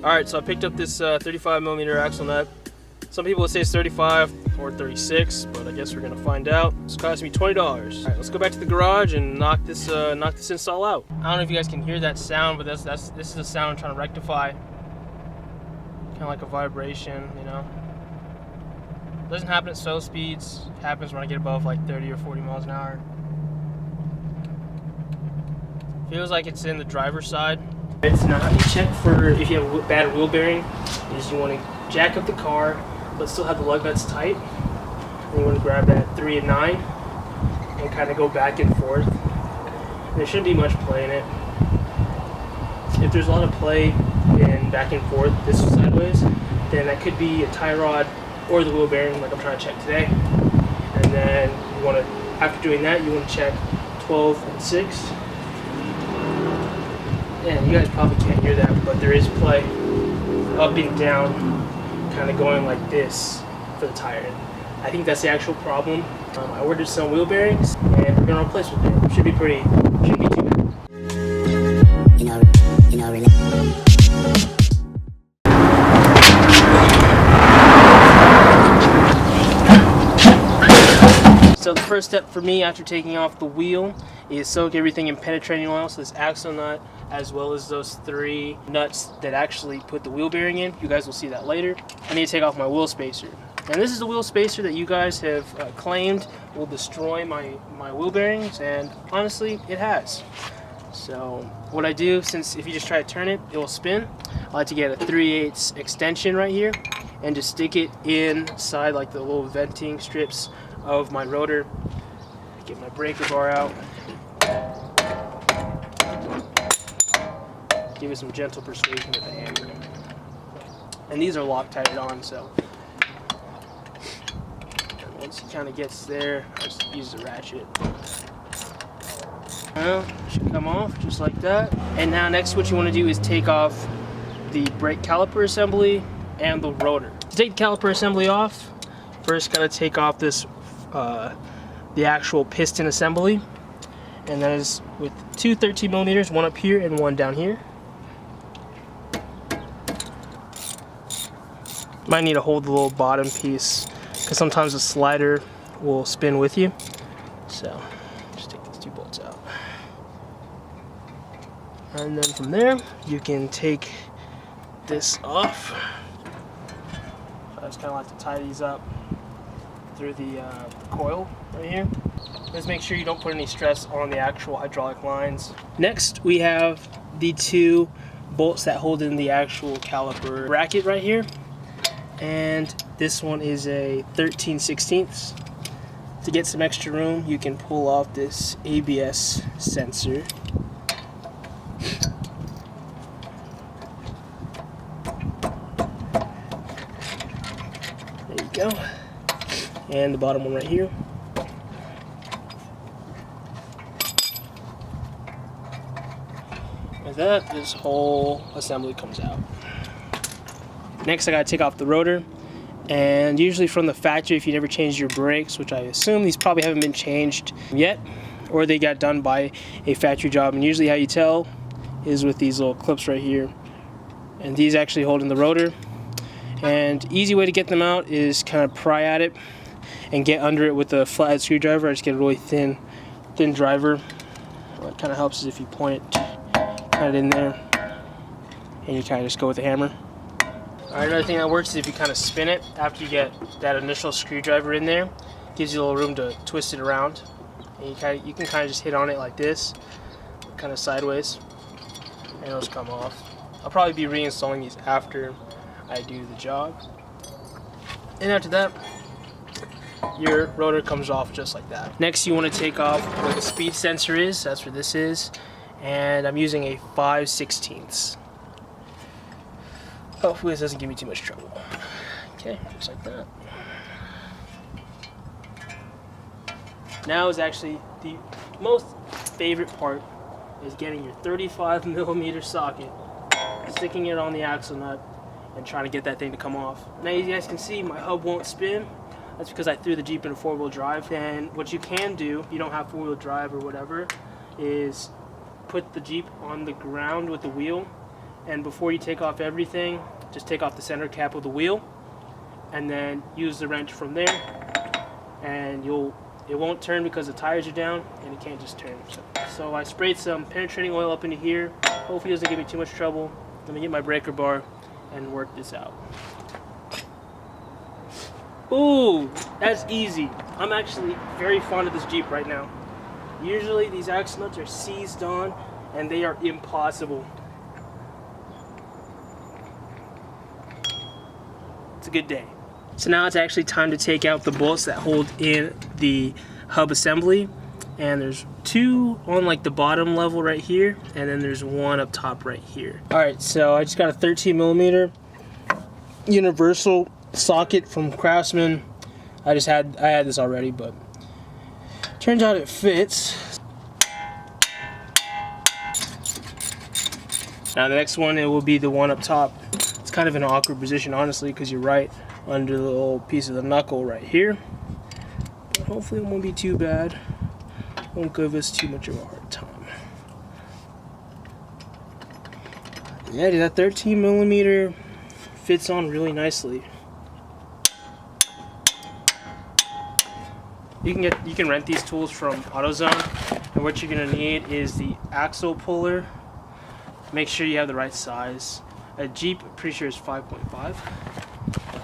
Alright, so I picked up this 35mm axle nut. Some people would say it's 35 or 36, but I guess we're gonna find out. It's cost me $20. Alright, let's go back to the garage and knock this install out. I don't know if you guys can hear that sound, but this is a sound I'm trying to rectify. Kind of like a vibration, you know. It doesn't happen at slow speeds. It happens when I get above like 30 or 40 miles an hour. Feels like it's in the driver's side. It's not. You check for if you have a bad wheel bearing. Is you want to jack up the car, but still have the lug nuts tight. And you want to grab that 3 and 9 and kind of go back and forth. There shouldn't be much play in it. If there's a lot of play in back and forth, this is sideways, then that could be a tie rod or the wheel bearing, like I'm trying to check today. And then you want to, after doing that, you want to check 12 and 6. And you guys probably can't hear that, but there is play up and down, kind of going like this for the tire. And I think that's the actual problem. I ordered some wheel bearings, and we're gonna replace with them. Shouldn't be too bad. So the first step for me after taking off the wheel is soak everything in penetrating oil. So this axle nut, as well as those 3 nuts that actually put the wheel bearing in. You guys will see that later. I need to take off my wheel spacer. And this is the wheel spacer that you guys have claimed will destroy my wheel bearings, and honestly, it has. So what I do, since if you just try to turn it, it will spin, I like to get a 3/8 extension right here and just stick it inside like the little venting strips of my rotor. Get my breaker bar out. Give it some gentle persuasion with the hammer. And these are Loctited on, so once it kind of gets there, I just use the ratchet. Well, it should come off just like that. And now next what you want to do is take off the brake caliper assembly and the rotor. To take the caliper assembly off, first gotta take off this the actual piston assembly, and that is with 2 13mm, one up here and one down here. Might need to hold the little bottom piece because sometimes the slider will spin with you. So just take these 2 bolts out, and then from there you can take this off. I just kind of like to tie these up through the coil right here. Let's make sure you don't put any stress on the actual hydraulic lines. Next we have the 2 bolts that hold in the actual caliper bracket right here, and this one is a 13/16. To get some extra room, you can pull off this ABS sensor. There you go. And the bottom one right here. With that, this whole assembly comes out. Next I gotta take off the rotor, and usually from the factory, if you never changed your brakes, which I assume these probably haven't been changed yet, or they got done by a factory job, and usually how you tell is with these little clips right here, and these actually hold in the rotor. And easy way to get them out is kind of pry at it and get under it with a flathead screwdriver. I just get a really thin driver. What kind of helps is if you point it kind of in there, and you kind of just go with the hammer. Alright, another thing that works is if you kind of spin it after you get that initial screwdriver in there. Gives you a little room to twist it around, and you can kind of just hit on it like this, kind of sideways, and it'll just come off. I'll probably be reinstalling these after I do the job. And after that, your rotor comes off just like that. Next you want to take off where the speed sensor is. That's where this is, and I'm using a 5/16. Hopefully this doesn't give me too much trouble. Okay, just like that. Now is actually the most favorite part, is getting your 35mm socket, sticking it on the axle nut, and trying to get that thing to come off. Now as you guys can see, my hub won't spin. That's because I threw the Jeep into 4-wheel drive. And what you can do, if you don't have 4-wheel drive or whatever, is put the Jeep on the ground with the wheel And before you take off everything, just take off the center cap of the wheel and then use the wrench from there, and it won't turn because the tires are down and it can't just turn. So I sprayed some penetrating oil up into here. Hopefully it doesn't give me too much trouble. Let me get my breaker bar and work this out. Ooh, that's easy. I'm actually very fond of this Jeep right now. Usually these axle nuts are seized on and they are impossible. It's a good day. So now it's actually time to take out the bolts that hold in the hub assembly. And there's two on like the bottom level right here, and then there's one up top right here. Alright, so I just got a 13mm universal socket from Craftsman. I had this already, but turns out it fits. Now the next one, it will be the one up top. It's kind of an awkward position, honestly, because you're right under the little piece of the knuckle right here. But hopefully it won't be too bad. Won't give us too much of a hard time. Yeah, dude, that 13mm fits on really nicely. You can rent these tools from AutoZone, and what you're gonna need is the axle puller. Make sure you have the right size. A Jeep, I'm pretty sure is 5.5.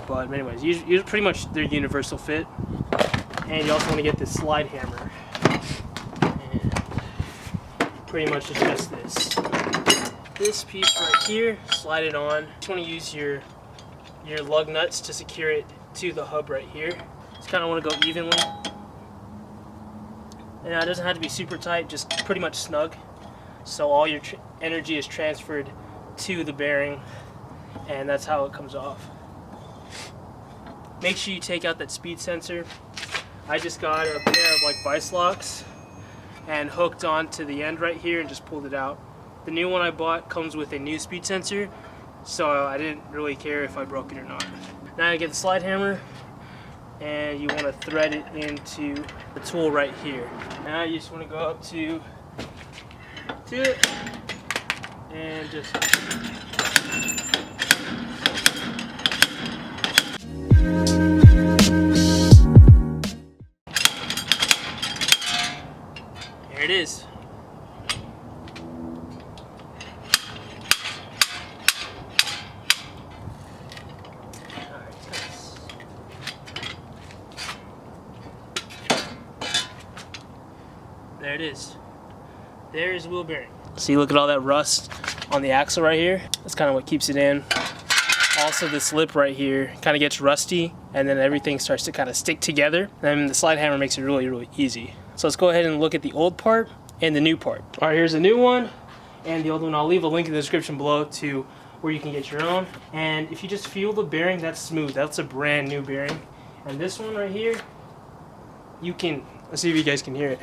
But anyways, use pretty much their universal fit. And you also want to get this slide hammer. Pretty much it's just this piece right here, slide it on. You just want to use your lug nuts to secure it to the hub right here. Just kind of want to go evenly. And now it doesn't have to be super tight, just pretty much snug. So all your energy is transferred to the bearing, and that's how it comes off. Make sure you take out that speed sensor. I just got a pair of like vice locks and hooked onto the end right here and just pulled it out. The new one I bought comes with a new speed sensor, so I didn't really care if I broke it or not. Now you get the slide hammer and you want to thread it into the tool right here. Now you just want to go up to it and just there it is. There it is. There's the wheel bearing. See, look at all that rust on the axle right here. That's kind of what keeps it in. Also, this lip right here kind of gets rusty, and then everything starts to kind of stick together. And the slide hammer makes it really, really easy. So let's go ahead and look at the old part and the new part. All right, here's the new one and the old one. I'll leave a link in the description below to where you can get your own. And if you just feel the bearing, that's smooth. That's a brand new bearing. And this one right here, you can, let's see if you guys can hear it.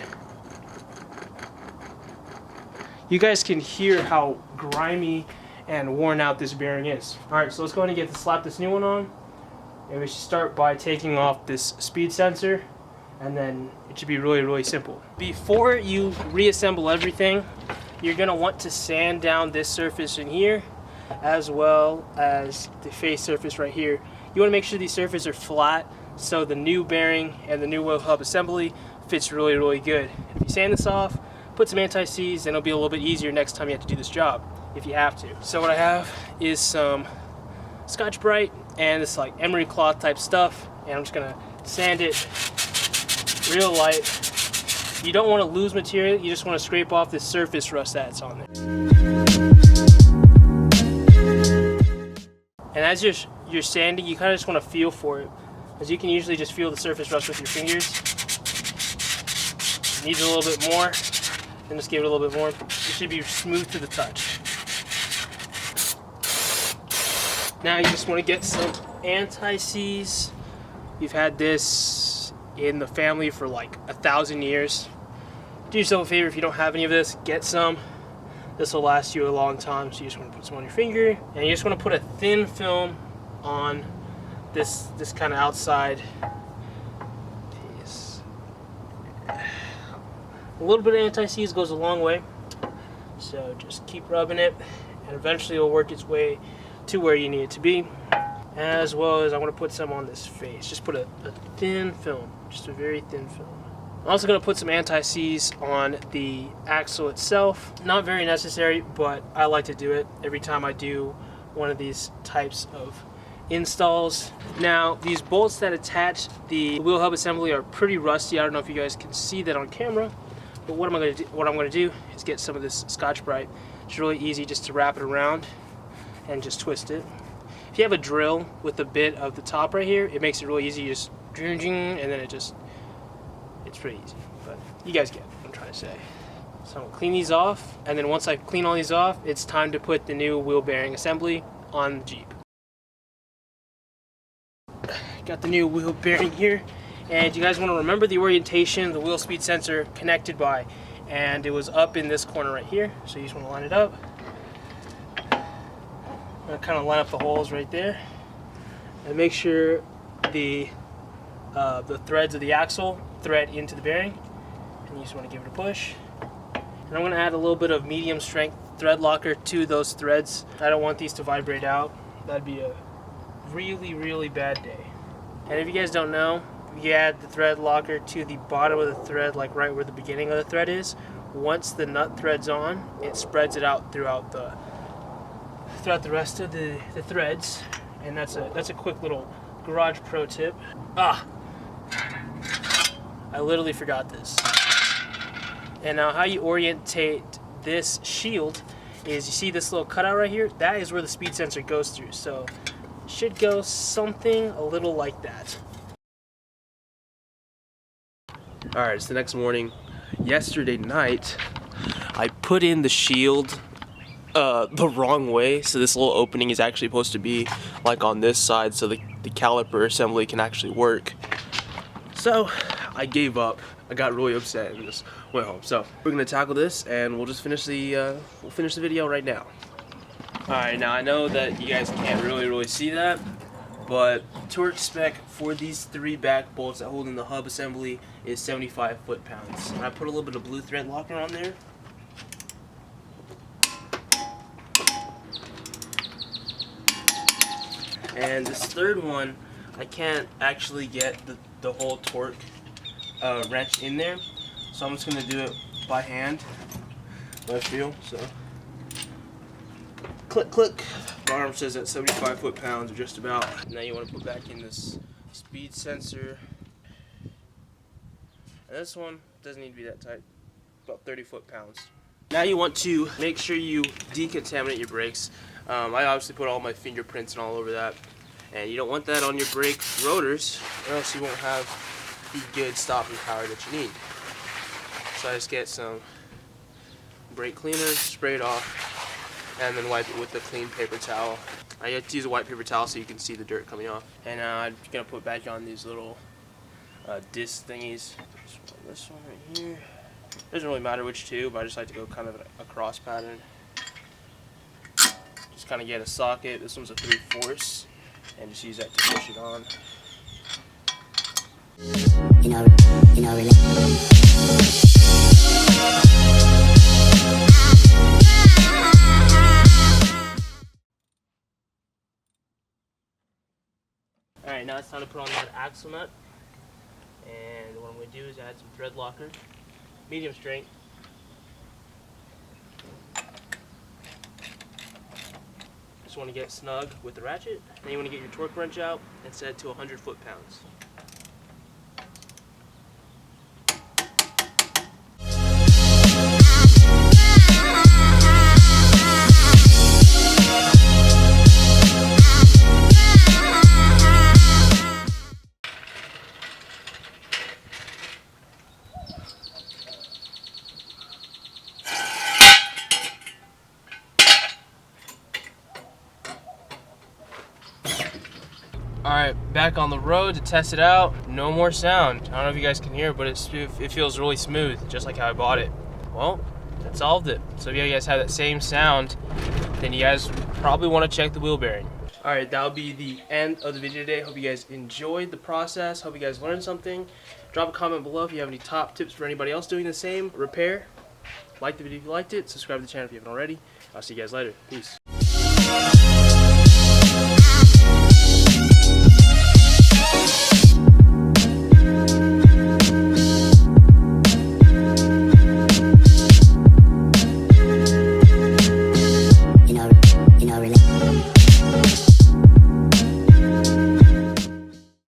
You guys can hear how grimy and worn out this bearing is. All right, so let's go ahead and slap this new one on. And we should start by taking off this speed sensor, and then it should be really, really simple. Before you reassemble everything, you're gonna want to sand down this surface in here, as well as the face surface right here. You wanna make sure these surfaces are flat, so the new bearing and the new wheel hub assembly fits really, really good. If you sand this off, put some anti-seize, and it'll be a little bit easier next time you have to do this job, if you have to. So what I have is some Scotch-Brite and this like emery cloth type stuff, and I'm just gonna sand it real light. You don't want to lose material, you just want to scrape off this surface rust that's on there. And as you're sanding, you kind of just want to feel for it, as you can usually just feel the surface rust with your fingers. Needs a little bit more, and just give it a little bit more. It should be smooth to the touch. Now you just want to get some anti-seize. You've had this in the family for like 1,000 years. Do yourself a favor, if you don't have any of this, get some. This will last you a long time, so you just want to put some on your finger, and you just want to put a thin film on this kind of outside piece. A little bit of anti-seize goes a long way, so just keep rubbing it, and eventually it'll work its way to where you need it to be. As well as I want to put some on this face. Just put a thin film, just a very thin film. I'm also going to put some anti-seize on the axle itself. Not very necessary, but I like to do it every time I do one of these types of installs. Now, these bolts that attach the wheel hub assembly are pretty rusty. I don't know if you guys can see that on camera, but what I'm going to do is get some of this Scotch-Brite. It's really easy just to wrap it around and just twist it. If you have a drill with a bit of the top right here, it makes it really easy. You just and then it's pretty easy. But you guys get what I'm trying to say. So I'm gonna clean these off, and then once I clean all these off, it's time to put the new wheel bearing assembly on the Jeep. Got the new wheel bearing here, and you guys want to remember the orientation the wheel speed sensor connected by, and it was up in this corner right here. So you just want to line it up. I'm gonna kind of line up the holes right there, and make sure the threads of the axle thread into the bearing, and you just want to give it a push. And I'm going to add a little bit of medium strength thread locker to those threads. I don't want these to vibrate out. That'd be a really bad day. And if you guys don't know, you add the thread locker to the bottom of the thread, like right where the beginning of the thread is. Once the nut thread's on, it spreads it out throughout the rest of the threads. And that's a quick little garage pro tip. I literally forgot this. And now how you orientate this shield is, you see this little cutout right here? That is where the speed sensor goes through. So it should go something a little like that. Alright, it's the next morning. Yesterday night, I put in the shield the wrong way. So this little opening is actually supposed to be like on this side, so the caliper assembly can actually work. So I gave up. I got really upset and just went home. So we're gonna tackle this, and we'll just finish the video right now. All right, now I know that you guys can't really see that, but torque spec for these 3 back bolts that hold in the hub assembly is 75 foot-pounds. And I put a little bit of blue thread locker on there. And this third one, I can't actually get the whole torque wrench in there, so I'm just going to do it by hand, what I feel. So click, click. The arm says at 75 foot-pounds, or just about. Now you want to put back in this speed sensor. And this one doesn't need to be that tight, about 30 foot-pounds. Now you want to make sure you decontaminate your brakes. I obviously put all my fingerprints and all over that, and you don't want that on your brake rotors, or else you won't have the good stopping power that you need. So I just get some brake cleaner, spray it off, and then wipe it with a clean paper towel. I have to use a white paper towel so you can see the dirt coming off. And I'm gonna put back on these little disc thingies. This one right here. Doesn't really matter which two, but I just like to go kind of a cross pattern. Just kind of get a socket. This one's a 3/4, and just use that to push it on. Alright, now it's time to put on that axle nut. And what I'm going to do is add some thread locker, medium strength. Just want to get snug with the ratchet. Then you want to get your torque wrench out and set it to 100 foot-pounds. Alright, back on the road to test it out. No more sound. I don't know if you guys can hear, but it feels really smooth, just like how I bought it. Well, that solved it. So if you guys have that same sound, then you guys probably want to check the wheel bearing. Alright, that'll be the end of the video today. Hope you guys enjoyed the process. Hope you guys learned something. Drop a comment below if you have any top tips for anybody else doing the same repair. Like the video if you liked it. Subscribe to the channel if you haven't already. I'll see you guys later. Peace.